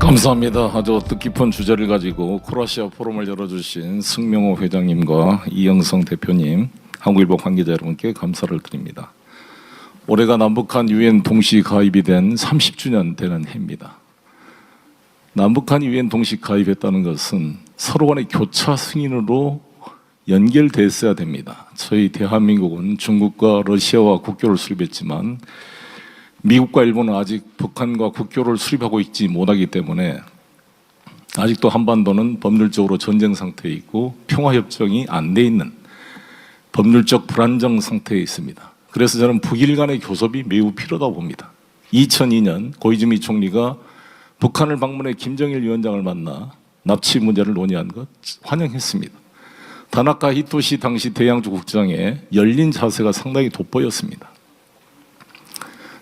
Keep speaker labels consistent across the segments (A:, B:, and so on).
A: 감사합니다. 아주 뜻깊은 주제를 가지고 크로아시아 포럼을 열어주신 승명호 회장님과 이영성 대표님, 한국일보 관계자 여러분께 감사를 드립니다. 올해가 남북한 유엔 동시 가입이 된 30주년 되는 해입니다. 남북한 유엔 동시 가입했다는 것은 서로 간의 교차 승인으로 연결됐어야 됩니다. 저희 대한민국은 중국과 러시아와 국교를 수립했지만 미국과 일본은 아직 북한과 국교를 수립하고 있지 못하기 때문에 아직도 한반도는 법률적으로 전쟁 상태에 있고 평화협정이 안 돼 있는 법률적 불안정 상태에 있습니다. 그래서 저는 북일 간의 교섭이 매우 필요하다고 봅니다. 2002년 고이즈미 총리가 북한을 방문해 김정일 위원장을 만나 납치 문제를 논의한 것 환영했습니다. 다나카 히토시 당시 대양주 국장의 열린 자세가 상당히 돋보였습니다.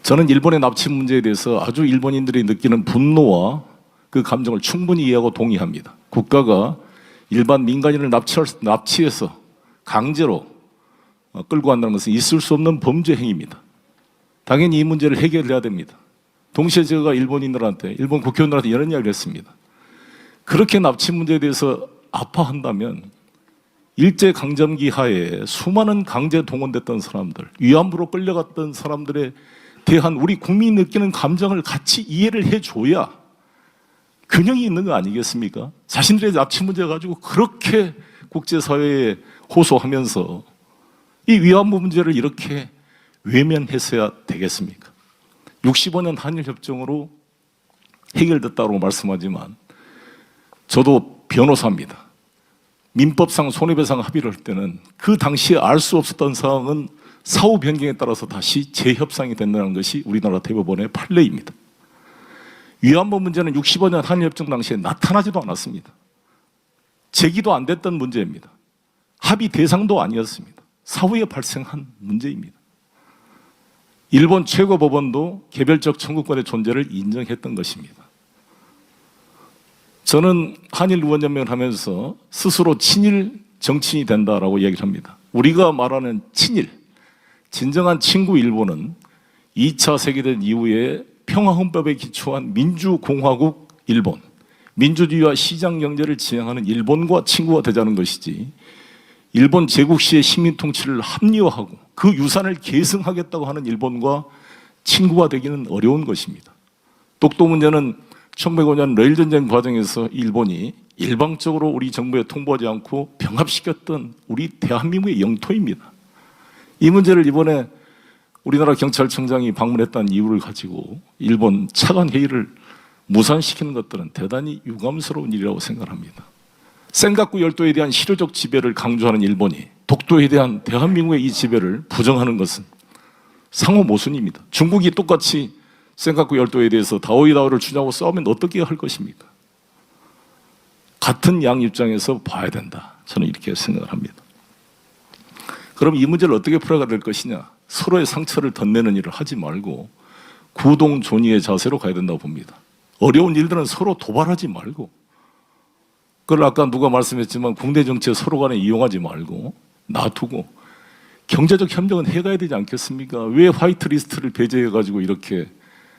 A: 저는 일본의 납치 문제에 대해서 아주 일본인들이 느끼는 분노와 그 감정을 충분히 이해하고 동의합니다. 국가가 일반 민간인을 납치해서 강제로 끌고 간다는 것은 있을 수 없는 범죄 행위입니다. 당연히 이 문제를 해결해야 됩니다. 동시에 제가 일본인들한테, 일본 국회의원들한테 이런 이야기를 했습니다. 그렇게 납치 문제에 대해서 아파한다면 일제강점기 하에 수많은 강제 동원됐던 사람들, 위안부로 끌려갔던 사람들의 대한 우리 국민이 느끼는 감정을 같이 이해를 해줘야 균형이 있는 거 아니겠습니까? 자신들의 납치 문제 가지고 그렇게 국제사회에 호소하면서 이 위안부 문제를 이렇게 외면했어야 되겠습니까? 65년 한일협정으로 해결됐다고 말씀하지만 저도 변호사입니다. 민법상 손해배상 합의를 할 때는 그 당시에 알 수 없었던 사항은 사후 변경에 따라서 다시 재협상이 된다는 것이 우리나라 대법원의 판례입니다. 위안부 문제는 65년 한일협정 당시에 나타나지도 않았습니다. 제기도 안 됐던 문제입니다. 합의 대상도 아니었습니다. 사후에 발생한 문제입니다. 일본 최고법원도 개별적 청구권의 존재를 인정했던 것입니다. 저는 한일 의원연맹을 하면서 스스로 친일 정치인이 된다라고 얘기를 합니다. 우리가 말하는 친일, 진정한 친구 일본은 2차 세계대전 이후에 평화헌법에 기초한 민주공화국 일본, 민주주의와 시장경제를 지향하는 일본과 친구가 되자는 것이지, 일본 제국 시의 식민통치를 합리화하고 그 유산을 계승하겠다고 하는 일본과 친구가 되기는 어려운 것입니다. 독도 문제는 1905년 러일전쟁 과정에서 일본이 일방적으로 우리 정부에 통보하지 않고 병합시켰던 우리 대한민국의 영토입니다. 이 문제를 이번에 우리나라 경찰청장이 방문했다는 이유를 가지고 일본 차관 회의를 무산시키는 것들은 대단히 유감스러운 일이라고 생각합니다. 센가쿠 열도에 대한 실효적 지배를 강조하는 일본이 독도에 대한 대한민국의 이 지배를 부정하는 것은 상호 모순입니다. 중국이 똑같이 센가쿠 열도에 대해서 다오이다오를 주장하고 싸우면 어떻게 할 것입니까? 같은 양 입장에서 봐야 된다. 저는 이렇게 생각을 합니다. 그럼 이 문제를 어떻게 풀어가야 될 것이냐? 서로의 상처를 덧내는 일을 하지 말고 구동존의의 자세로 가야 된다고 봅니다. 어려운 일들은 서로 도발하지 말고, 그걸 아까 누가 말씀했지만 국내 정치에 서로 간에 이용하지 말고 놔두고 경제적 협력은 해가야 되지 않겠습니까? 왜 화이트리스트를 배제해가지고 이렇게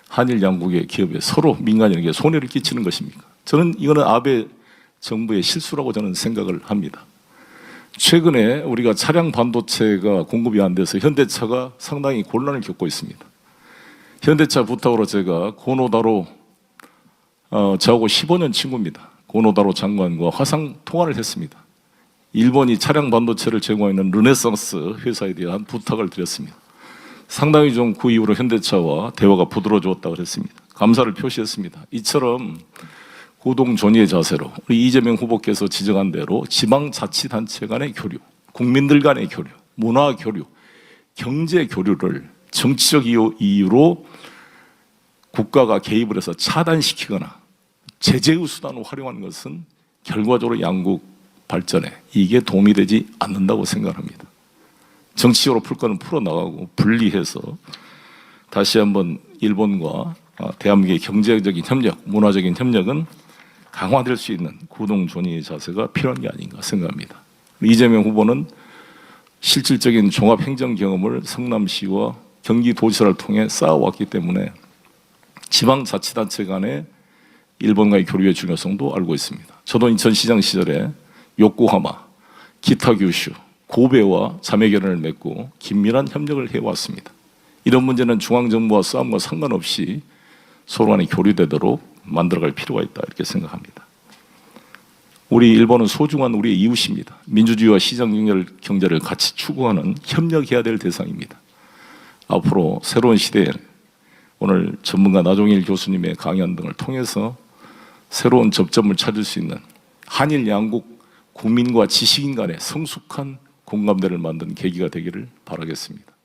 A: 한일 양국의 기업에 서로 민간인에게 손해를 끼치는 것입니까? 저는 이거는 아베 정부의 실수라고 저는 생각을 합니다. 최근에 우리가 차량 반도체가 공급이 안 돼서 현대차가 상당히 곤란을 겪고 있습니다. 현대차 부탁으로 제가 고노다로, 저하고 15년 친구입니다. 고노다로 장관과 화상 통화를 했습니다. 일본이 차량 반도체를 제공하는 르네상스 회사에 대한 부탁을 드렸습니다. 상당히 좀 그 이후로 현대차와 대화가 부드러워졌다고 그랬습니다. 감사를 표시했습니다. 이처럼 구동존의의 자세로 우리 이재명 후보께서 지적한 대로 지방자치단체 간의 교류, 국민들 간의 교류, 문화 교류, 경제 교류를 정치적 이유로 국가가 개입을 해서 차단시키거나 제재의 수단으로 활용하는 것은 결과적으로 양국 발전에 이게 도움이 되지 않는다고 생각합니다. 정치적으로 풀 거는 풀어나가고 분리해서 다시 한번 일본과 대한민국의 경제적인 협력, 문화적인 협력은 강화될 수 있는 구동존의의 자세가 필요한 게 아닌가 생각합니다. 이재명 후보는 실질적인 종합행정 경험을 성남시와 경기도지사를 통해 쌓아왔기 때문에 지방자치단체 간의 일본과의 교류의 중요성도 알고 있습니다. 저도 인천 시장 시절에 요코하마, 기타 규슈, 고베와 자매결연을 맺고 긴밀한 협력을 해왔습니다. 이런 문제는 중앙정부와 싸움과 상관없이 서로 간에 교류되도록 만들어갈 필요가 있다 이렇게 생각합니다. 우리 일본은 소중한 우리의 이웃입니다. 민주주의와 시장 경제를 같이 추구하는 협력해야 될 대상입니다. 앞으로 새로운 시대에 오늘 전문가 나종일 교수님의 강연 등을 통해서 새로운 접점을 찾을 수 있는 한일 양국 국민과 지식인 간의 성숙한 공감대를 만든 계기가 되기를 바라겠습니다.